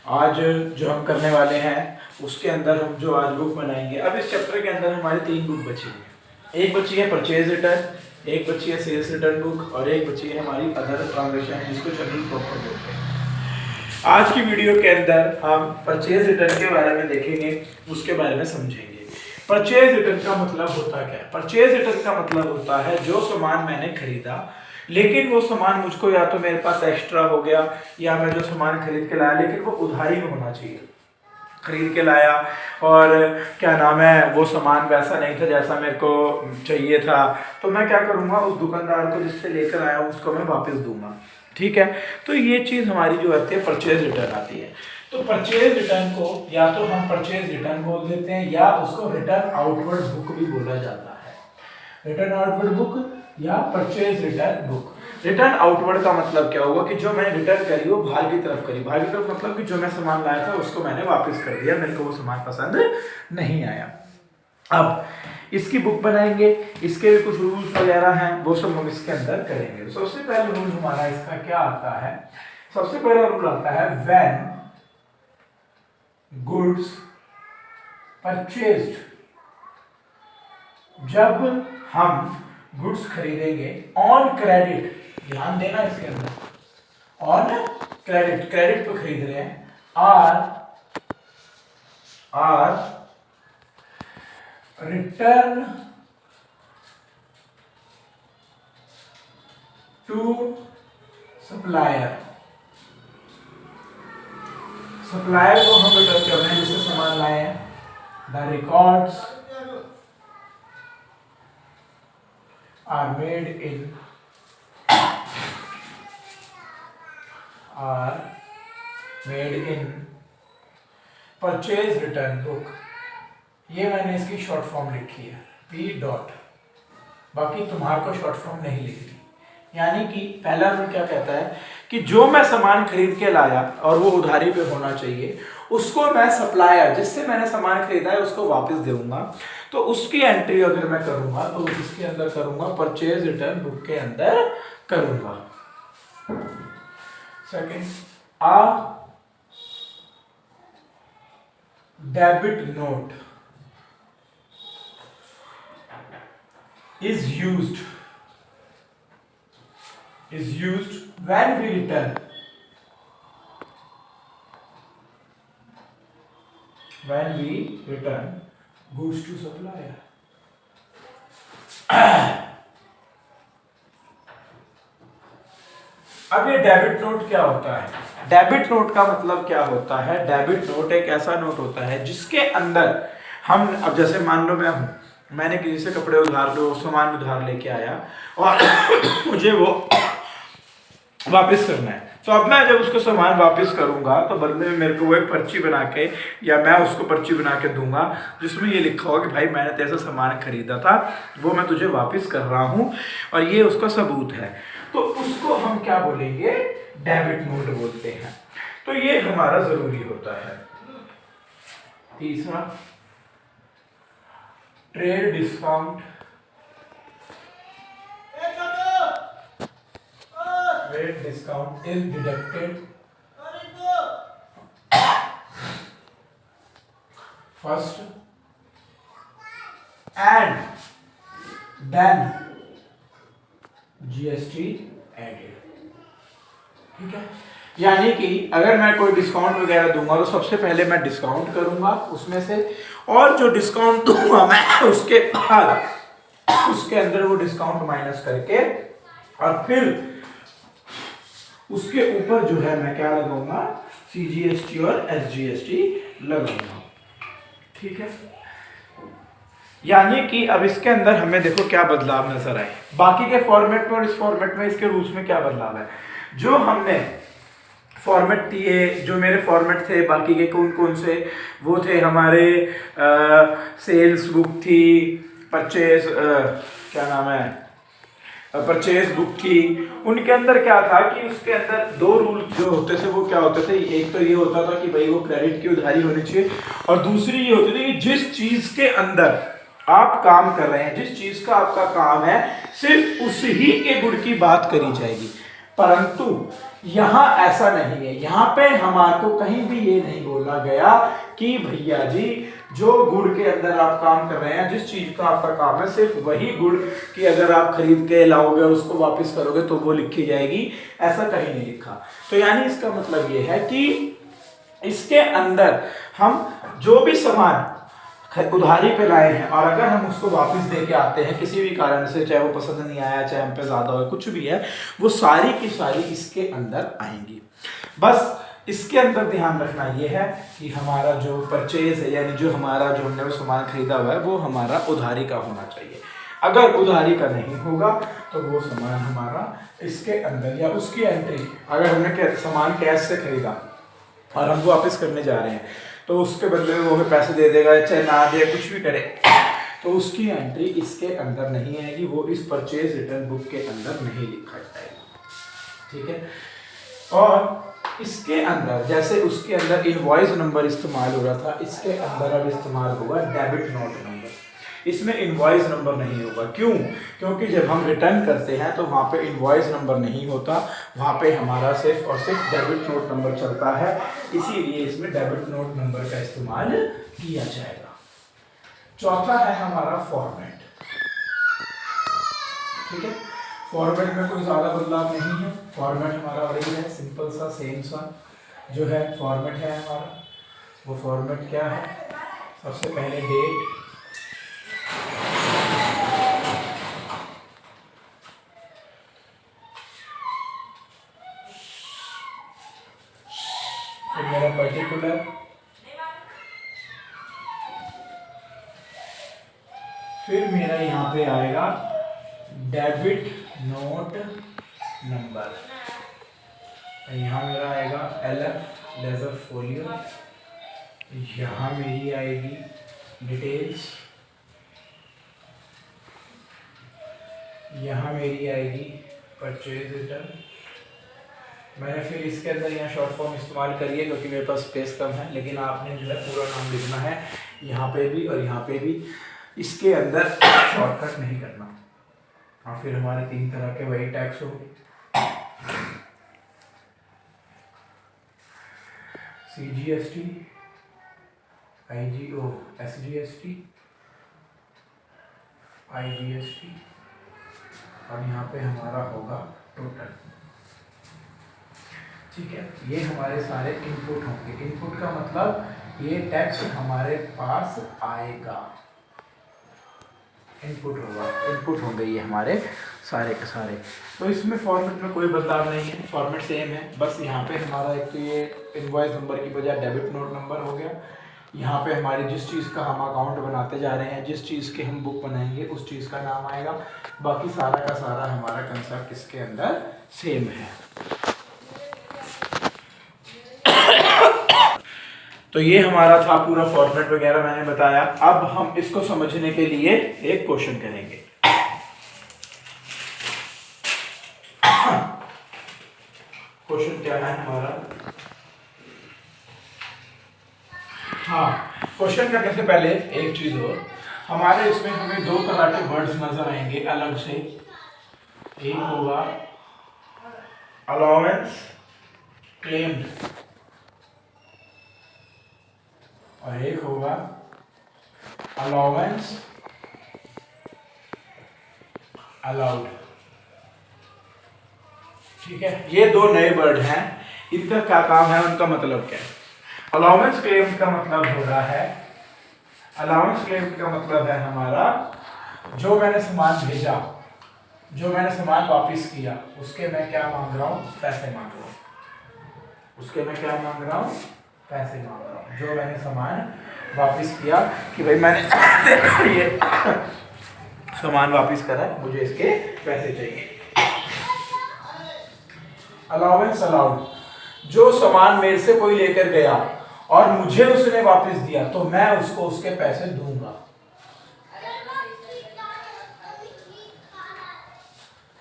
आज जो हम करने वाले हैं उसके अंदर हम जो आज बुक बनाएंगे, अब इस चैप्टर के अंदर हमारी 3 बुक बची हुई है। एक बची है परचेज रिटर्न, एक बची है सेल्स रिटर्न बुक और एक बची है हमारी अदर ट्रांजैक्शन जिसको जनरल प्रॉफिट बोलते हैं। आज की वीडियो के अंदर हम परचेज रिटर्न के बारे में देखेंगे, उसके बारे में समझेंगे। परचेज रिटर्न का मतलब होता क्या है? परचेज रिटर्न का मतलब होता है जो सामान मैंने खरीदा लेकिन वो सामान मुझको या तो मेरे पास एक्स्ट्रा हो गया या मैं जो सामान खरीद के लाया लेकिन वो उधारी में होना चाहिए। खरीद के लाया और क्या नाम है वो सामान वैसा नहीं था जैसा मेरे को चाहिए था, तो मैं क्या करूँगा, उस दुकानदार को जिससे लेकर आया उसको मैं वापस दूंगा। ठीक है, तो ये चीज़ हमारी जो आती है परचेज रिटर्न आती है। तो परचेज रिटर्न को या तो हम परचेज रिटर्न बोल देते हैं या उसको रिटर्न आउटवर्ड बुक भी बोला जाता है। रिटर्न आउटवर्ड बुक या purchase return book. Return outward का मतलब क्या होगा कि जो मैंने रिटर्न करी वो बाहर की तरफ करी। बाहर की तरफ मतलब कि जो मैं सामान लाया था उसको मैंने वापस कर दिया, मेरे को वो सामान पसंद नहीं आया। अब इसकी बुक बनाएंगे, इसके भी कुछ रूल्स वगैरह हैं, वो सब हम इसके अंदर करेंगे। तो सबसे पहला रूल हमारा इसका क्या आता है? सबसे पहला रूल आता है व्हेन गुड्स परचेज्ड, जब हम गुड्स खरीदेंगे ऑन क्रेडिट, ध्यान देना इसके अंदर, ऑन क्रेडिट, क्रेडिट पे खरीद रहे हैं, are return to supplier. Supplier को हम रिटर्न कर रहे हैं जिससे सामान लाए हैं। The records are made in purchase return book. ये मैंने इसकी शॉर्ट फॉर्म लिखी है P डॉट, बाकी तुम्हारे को शॉर्ट फॉर्म नहीं लिखनी। यानी कि पहला रूल क्या कहता है कि जो मैं सामान खरीद के लाया और वो उधारी पे होना चाहिए, उसको मैं सप्लायर जिससे मैंने सामान खरीदा है उसको वापस दूंगा। तो उसकी एंट्री अगर मैं करूंगा तो इसके अंदर करूंगा, परचेज रिटर्न बुक के अंदर करूंगा। Second, a debit note is used when we return goods to supplier। अब ये डेबिट नोट क्या होता है? डेबिट नोट का मतलब क्या होता है? डेबिट नोट एक ऐसा नोट होता है जिसके अंदर हम, अब जैसे मान लो मैंने किसी से कपड़े उधार लो, सामान उधार लेके आया और मुझे वो वापस करना है, तो अब मैं जब उसको सामान वापस करूंगा तो बदले में मेरे को वो एक पर्ची बना के या मैं उसको पर्ची बना के दूंगा जिसमें ये लिखा होगा कि भाई मैंने तेरे से सामान खरीदा था, वो मैं तुझे वापस कर रहा हूँ और ये उसका सबूत है। तो उसको हम क्या बोलेंगे? डेबिट नोट बोलते हैं। तो ये हमारा जरूरी होता है। तीसरा, trade discount. Trade discount is deducted first and then GST added। ठीक है, यानी कि अगर मैं कोई डिस्काउंट वगैरह दूंगा तो सबसे पहले मैं डिस्काउंट करूंगा उसमें से, और जो डिस्काउंट दूंगा मैं उसके बाद उसके अंदर वो डिस्काउंट माइनस करके और फिर उसके ऊपर जो है मैं क्या लगाऊंगा? CGST और SGST लगाऊंगा। ठीक है, यानी कि अब इसके अंदर हमें देखो क्या बदलाव नजर आए बाकी के फॉर्मेट में और इस फॉर्मेट में, इसके रूल्स में क्या बदलाव है। जो हमने फॉर्मेट दिए, जो मेरे फॉर्मेट थे बाकी के कौन कौन से, वो थे हमारे सेल्स बुक थी, परचेज क्या नाम है, परचेज बुक थी। उनके अंदर क्या था कि उसके अंदर 2 रूल जो होते थे वो क्या होते थे? एक तो ये होता था कि भाई वो क्रेडिट की उधारी होनी चाहिए, और दूसरी ये होती थी कि जिस चीज के अंदर आप काम कर रहे हैं, जिस चीज का आपका काम है, सिर्फ उसी के गुण की बात करी जाएगी। परंतु यहाँ ऐसा नहीं है, यहाँ पे हमारे को कहीं भी ये नहीं बोला गया कि भैया जी जो गुड़ के अंदर आप काम कर रहे हैं, जिस चीज का आपका काम है, सिर्फ वही गुड़ की अगर आप खरीद के लाओगे और उसको वापस करोगे तो वो लिखी जाएगी, ऐसा कहीं नहीं लिखा। तो यानी इसका मतलब ये है कि इसके अंदर हम जो भी सामान उधारी पे लाए हैं और अगर हम उसको वापस दे के आते हैं किसी भी कारण से, चाहे वो पसंद नहीं आया, चाहे हम पे ज़्यादा हो, कुछ भी है, वो सारी की सारी इसके अंदर आएंगी। बस इसके अंदर ध्यान रखना ये है कि हमारा जो परचेज है, यानी जो हमारा जो हमने वो सामान खरीदा हुआ है, वो हमारा उधारी का होना चाहिए। अगर उधारी का नहीं होगा तो वो सामान हमारा इसके अंदर, या उसकी एंट्री, अगर हमने सामान कैश से खरीदा और हम वापस करने जा रहे हैं तो उसके बदले में वो हमें पैसे दे देगा, चाहे ना दे, कुछ भी करे, तो उसकी एंट्री इसके अंदर नहीं आएगी, वो इस परचेज रिटर्न बुक के अंदर नहीं लिखा जाएगा। ठीक है। और इसके अंदर जैसे उसके अंदर इनवॉइस नंबर इस्तेमाल हो रहा था, इसके अंदर अब इस्तेमाल होगा डेबिट नोट नंबर। इसमें इनवॉइस नंबर नहीं होगा। क्यों? क्योंकि जब हम रिटर्न करते हैं तो वहाँ पे इनवॉइस नंबर नहीं होता, वहाँ पे हमारा सिर्फ और सिर्फ डेबिट नोट नंबर चलता है, इसीलिए इसमें डेबिट नोट नंबर का इस्तेमाल किया जाएगा। चौथा है हमारा फॉर्मेट। ठीक है। फॉर्मेट में कोई ज़्यादा बदलाव नहीं है, फॉर्मेट हमारा वही है, सिंपल सा सेम सा जो है फॉर्मेट है हमारा। वो फॉर्मेट क्या है? सबसे पहले डेट, फिर मेरा पर्टिकुलर, फिर मेरा यहाँ पे आएगा डेबिट नोट नंबर, यहाँ मेरा आएगा LF लेजर फोलियो, यहाँ मेरी आएगी डिटेल्स, यहाँ मेरी आएगी परचेज रिटर्न। मैंने फिर इसके अंदर यहाँ शॉर्ट फॉर्म इस्तेमाल करी है क्योंकि मेरे पास स्पेस कम है, लेकिन आपने जो है पूरा नाम लिखना है यहाँ पे भी और यहाँ पे भी, इसके अंदर शॉर्टकट नहीं करना। और फिर हमारे 3 तरह के वही टैक्स हो, CGST, IGO, SGST, IGST, और यहाँ पे हमारा होगा टोटल। ठीक है। ये हमारे सारे इनपुट होंगे। इनपुट का मतलब ये टैक्स हमारे पास आएगा, इनपुट होगा, इनपुट होंगे ये हमारे सारे के सारे। तो इसमें फॉर्मेट में कोई बदलाव नहीं है, फॉर्मेट सेम है। बस यहाँ पे हमारा एक तो ये इनवॉइस नंबर की बजाय डेबिट नोट नंबर हो गया। यहाँ पे हमारी जिस चीज़ का हम अकाउंट बनाते जा रहे हैं, जिस चीज़ के हम बुक बनाएंगे उस चीज़ का नाम आएगा। बाकी सारा का सारा हमारा कंसेप्ट इसके अंदर सेम है। तो ये हमारा था पूरा फॉर्मेट वगैरह मैंने बताया। अब हम इसको समझने के लिए एक क्वेश्चन करेंगे। क्वेश्चन क्या है हमारा? हाँ, क्वेश्चन करने से पहले एक चीज और, हमारे इसमें हमें 2 तरह के वर्ड्स नजर आएंगे अलग से। एक होगा अलाउंस क्लेम्ड और एक होगा अलाउंस अलाउड। ठीक है। ये 2 नए वर्ड हैं, इनका क्या काम है, उनका मतलब क्या है? अलाउंस क्लेम का मतलब हो रहा है, अलाउंस क्लेम का मतलब है हमारा जो मैंने सामान भेजा, जो मैंने सामान वापस किया, उसके मैं क्या मांग रहा हूँ? पैसे मांग रहा हूँ। उसके मैं क्या मांग रहा हूँ? पैसे मांग रहा हूँ। जो मैंने सामान वापस किया कि भाई मैंने ये सामान वापस करा, मुझे इसके पैसे चाहिए। अलाउंस अलाउड, जो सामान मेरे से कोई लेकर गया और मुझे उसने वापस दिया तो मैं उसको उसके पैसे दूंगा।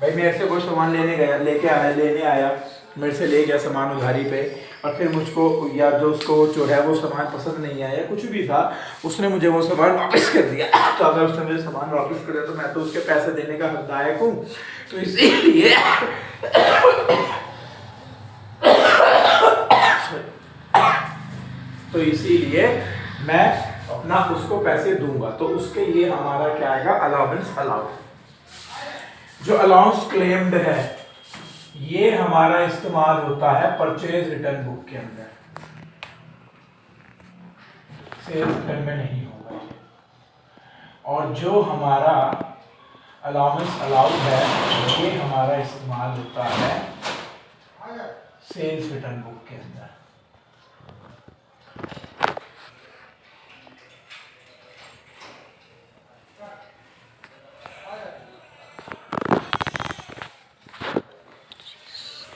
भाई मेरे से कोई सामान लेने आया, मेरे से ले गया सामान उधारी पे, और फिर मुझको या जो उसको जो है वो सामान पसंद नहीं आया, कुछ भी था, उसने मुझे वो सामान वापस कर दिया। तो अगर उसने मुझे सामान वापस कर दिया तो मैं तो उसके पैसे देने का हकदायक हूँ। तो इसीलिए तो इसीलिए मैं अपना उसको पैसे दूंगा, तो उसके लिए हमारा क्या आएगा, अलाउंस अलाउड। जो अलाउंस क्लेम्ड है ये हमारा इस्तेमाल होता है परचेज रिटर्न बुक के अंदर, सेल्स रिटर्न में नहीं होगा। और जो हमारा अलाउंस अलाउड है ये हमारा इस्तेमाल होता है सेल्स रिटर्न बुक के अंदर।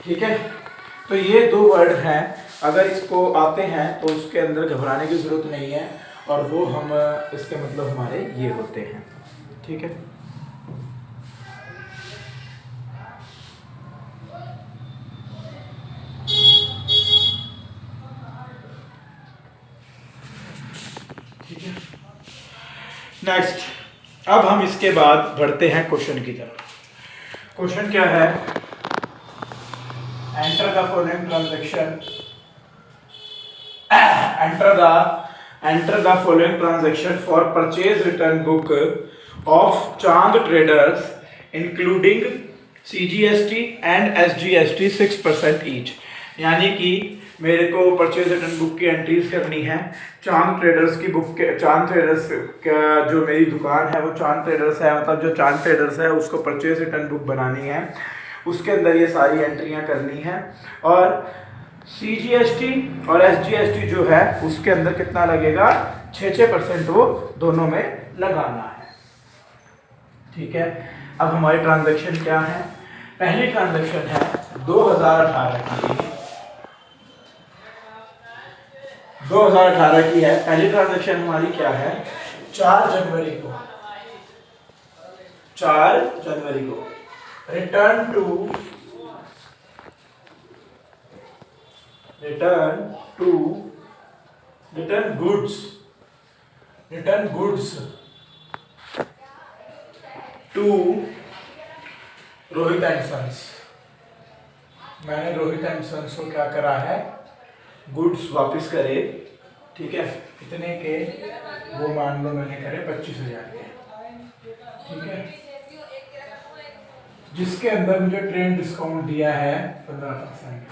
ठीक है, तो ये दो वर्ड हैं, अगर इसको आते हैं तो उसके अंदर घबराने की जरूरत नहीं है, और वो हम इसके मतलब हमारे ये होते हैं। ठीक है, ठीक है। नेक्स्ट, अब हम इसके बाद बढ़ते हैं क्वेश्चन की तरफ। क्वेश्चन क्या है, enter the following transaction, enter the following transaction for purchase return book of Chand Traders including CGST and SGST 6% each। यानी कि मेरे को परचेज रिटर्न बुक की एंट्रीज करनी है, चांद ट्रेडर्स की बुक के, चांद ट्रेडर्स का जो मेरी दुकान है वो चांद ट्रेडर्स है, मतलब जो चांद ट्रेडर्स है उसको परचेज रिटर्न बुक बनानी है, उसके अंदर ये सारी एंट्रियां करनी है, और CGST और SGST जो है उसके अंदर कितना लगेगा, 6% वो दोनों में लगाना है। ठीक है, अब हमारी ट्रांजैक्शन क्या है, पहली ट्रांजैक्शन है 2018 की, 2018 की है। पहली ट्रांजैक्शन हमारी क्या है, 4 जनवरी को, 4 जनवरी को return goods to Rohit and sons. मैंने रोहित एंड सन्स को क्या करा है, गुड्स वापस करे। ठीक है, कितने के, वो मान लो मैंने करे 25,000 के। ठीक है, जिसके अंदर मुझे ट्रेड डिस्काउंट दिया है 15%।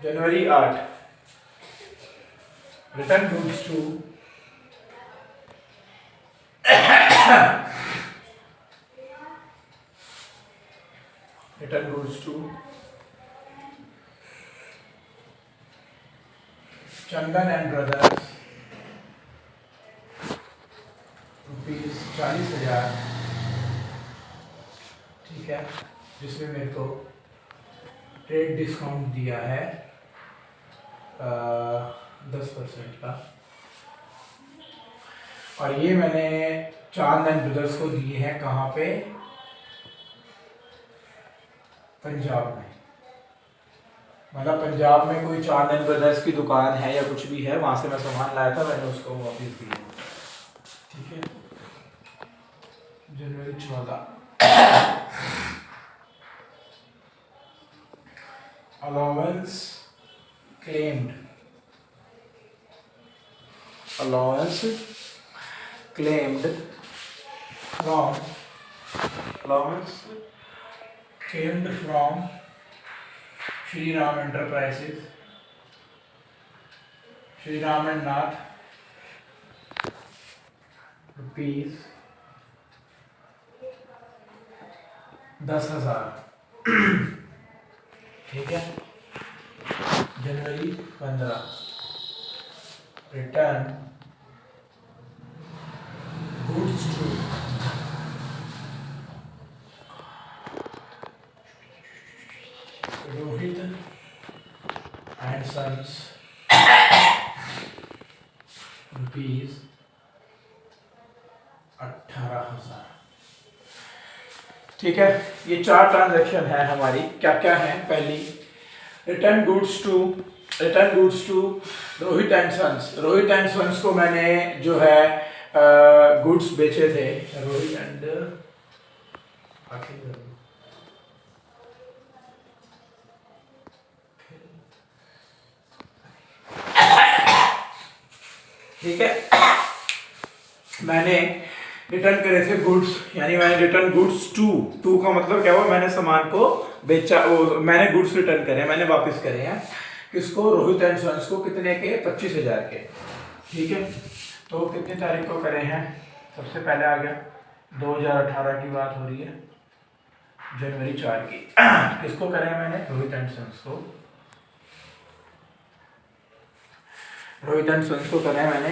जनवरी 8, return goods to Chandan and brothers ₹40,000। ठीक है, जिसमें मेरे को ट्रेड डिस्काउंट दिया है 10% का, और ये मैंने चांद एंड ब्रदर्स को दिए हैं कहाँ पे, पंजाब में। मतलब पंजाब में कोई चांद एंड ब्रदर्स की दुकान है या कुछ भी है, वहां से मैं सामान लाया था, मैंने उसको वापस दिया। ठीक है, जनवरी 14, allowance claimed from Shri Ram Enterprises, Shri Ram and Nath, rupees 10,000। ठीक है, जनवरी 15, return goods to Rohit and sons rupees 18,000। ठीक है, ये 4 ट्रांजैक्शन है हमारी। क्या क्या है, पहली return goods to Rohit and sons. Rohit and sons को मैंने जो है गुड्स बेचे थे, रोहित एंड ठीक है। मैंने रिटर्न करे थे गुड्स, यानी मैंने रिटर्न गुड्स टू का मतलब क्या हुआ, मैंने सामान को बेचा, मैंने गुड्स रिटर्न करे, मैंने वापस करे हैं किसको, रोहित एंड सन्स को, कितने के, 25,000 के। ठीक है, तो कितनी तारीख को करे हैं, सबसे पहले आ गया 2018 की बात हो रही है, जनवरी 4 की। किसको करे हैं मैंने, रोहित एंड सन्स को, रोहित एंड सन्स को करे हैं मैंने,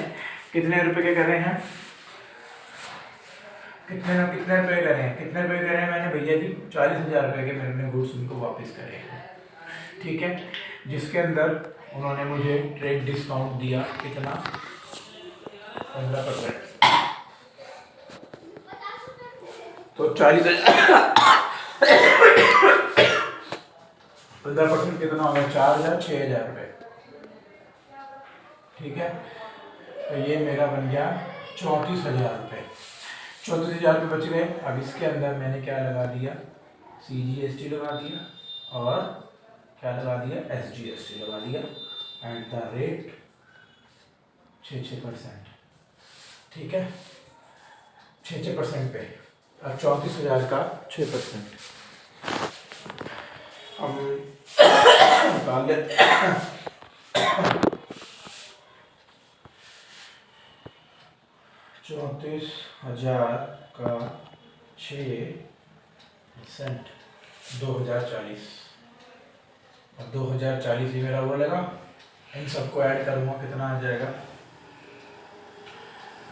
कितने रुपए के करे हैं, कितने रुपए करे हैं, कितने रुपए करे हैं मैंने भैया जी, 40,000 रुपए के मैंने गुड्स उनको वापस करे हैं। ठीक है, जिसके अंदर उन्होंने मुझे ट्रेड डिस्काउंट दिया, कितना, 15%। तो 40,000 15% कितना हो गया, 4,000, 6,000 रुपये। ठीक है, तो ये मेरा बन गया 34,000 रुपये। 34,000 रुपये बच गए। अब इसके अंदर मैंने क्या लगा दिया, CGST लगा दिया और क्या लगा दिया, SGST लगा दिया एट द रेट 6%। ठीक है, 6% पे, अब 34,000 का 6%। हम निकाल लेते 34,000 का 6%, 2040। और 2040 ही मेरा वो लगा, इन सबको ऐड करूँगा कितना आ जाएगा,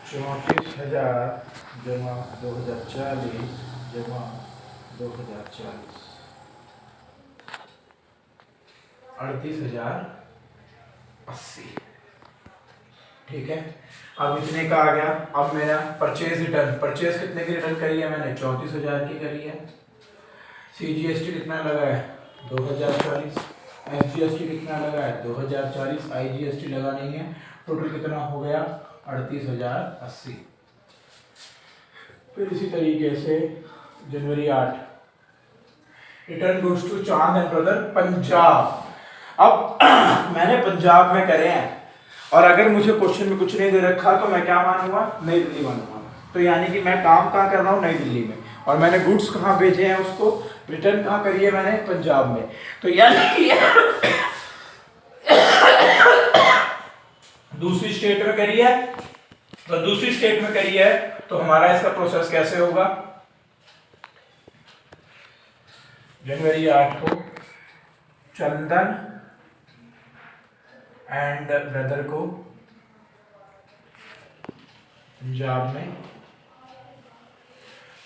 34,000 जमा 2040 जमा 2040, 38,080। ठीक है, अब इतने का आ गया। अब मेरा परचेज रिटर्न, परचेज कितने की रिटर्न करी है मैंने, 34,000 की करी है। CGST कितना लगा है, 2040। SGST कितना लगा है, 2040। IGST लगा नहीं है। टोटल कितना हो गया, 38,080। फिर इसी तरीके से जनवरी 8, रिटर्न गुड्स टू चांद एंड ब्रदर पंजाब। अब मैंने पंजाब में करे हैं, और अगर मुझे क्वेश्चन में कुछ नहीं दे रखा तो मैं क्या मानूंगा, नई दिल्ली मानूंगा। तो यानी कि मैं काम कहाँ कर रहा हूँ, नई दिल्ली में, और मैंने गुड्स कहाँ भेजे हैं, उसको रिटर्न कहाँ करी है मैंने, पंजाब में। तो यानी दूसरी स्टेट में करी है, तो दूसरी स्टेट में करी है, तो हमारा इसका प्रोसेस कैसे होगा, जनवरी 8 को चंदन एंड ब्रदर को पंजाब में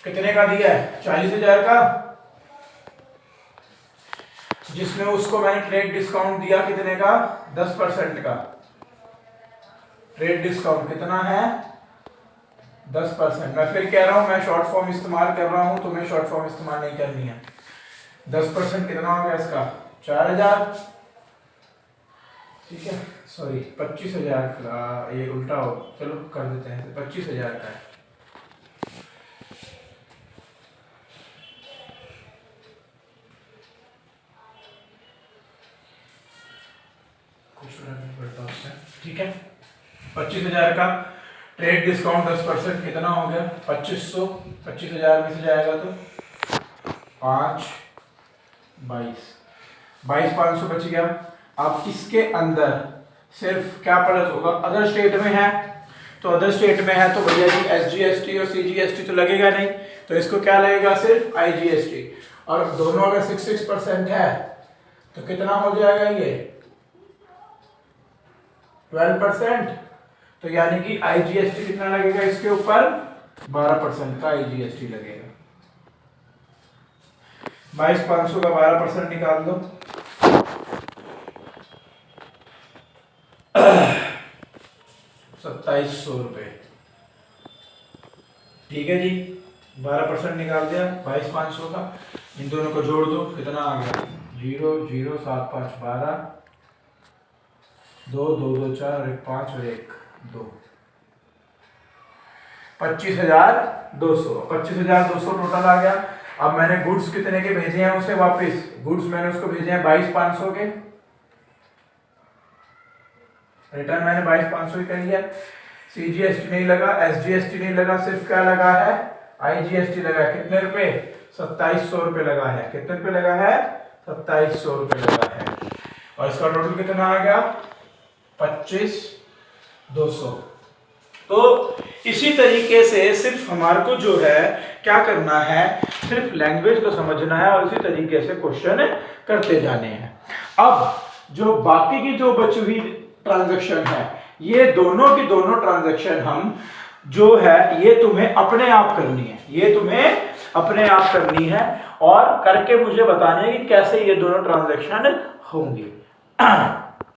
कितने का दिया है, 40,000 का, जिसमें उसको मैंने ट्रेड डिस्काउंट दिया कितने का, 10% का। ट्रेड डिस्काउंट कितना है, 10%। मैं फिर कह रहा हूं, मैं शॉर्ट फॉर्म इस्तेमाल कर रहा हूं, तो मैं शॉर्ट फॉर्म इस्तेमाल नहीं करनी है। 10% कितना हो गया इसका, 4,000। ठीक है, सॉरी 25,000 का, ये उल्टा हो, चलो कर देते हैं, 25,000 का है। कुछ फर्क नहीं पड़ता उससे। ठीक है, 25,000 का ट्रेड डिस्काउंट 10% कितना हो गया, 2500। 25,000 में से जाएगा तो 5, 22,500 बच गया। अब इसके अंदर सिर्फ क्या फर्क होगा, अदर स्टेट में है, तो अदर स्टेट में है तो भैया जी SGST और CGST तो लगेगा नहीं, तो इसको क्या लगेगा, सिर्फ IGST। और दोनों अगर 6% है तो कितना हो जाएगा ये, 12%। तो यानी कि IGST कितना लगेगा इसके ऊपर, 12% का IGST लगेगा। 22,500 का 12% निकाल दो, 2,700 रुपये। ठीक है जी, 12% निकाल दिया 22,500 का। इन दोनों को जोड़ दो, कितना आ गया, 0 0 7 5 12, 2 2 2 4 1 5 और 1 2, 25,200। 25,200 टोटल आ गया। अब मैंने गुड्स कितने के भेजे हैं उसे वापस, गुड्स मैंने उसको भेजे हैं 22,500 के, रिटर्न मैंने 22,500 ही कर लिया। CGST नहीं लगा, SGST नहीं लगा, सिर्फ क्या लगा है, IGST लगा है। कितने रुपए, 2700 रुपए लगा है। कितने रुपए लगा है, 2700 रुपए लगा है। और इसका टोटल कितना आ गया, 25,200। तो इसी तरीके से सिर्फ हमारे को जो है क्या करना है, सिर्फ लैंग्वेज को समझना है और इसी तरीके से क्वेश्चन करते जाने हैं। अब जो बाकी की जो बची हुई ट्रांजैक्शन है, ये दोनों की दोनों ट्रांजैक्शन हम जो है ये तुम्हें अपने आप करनी है, ये तुम्हें अपने आप करनी है और करके मुझे बतानी है कि कैसे ये दोनों ट्रांजैक्शन होंगी।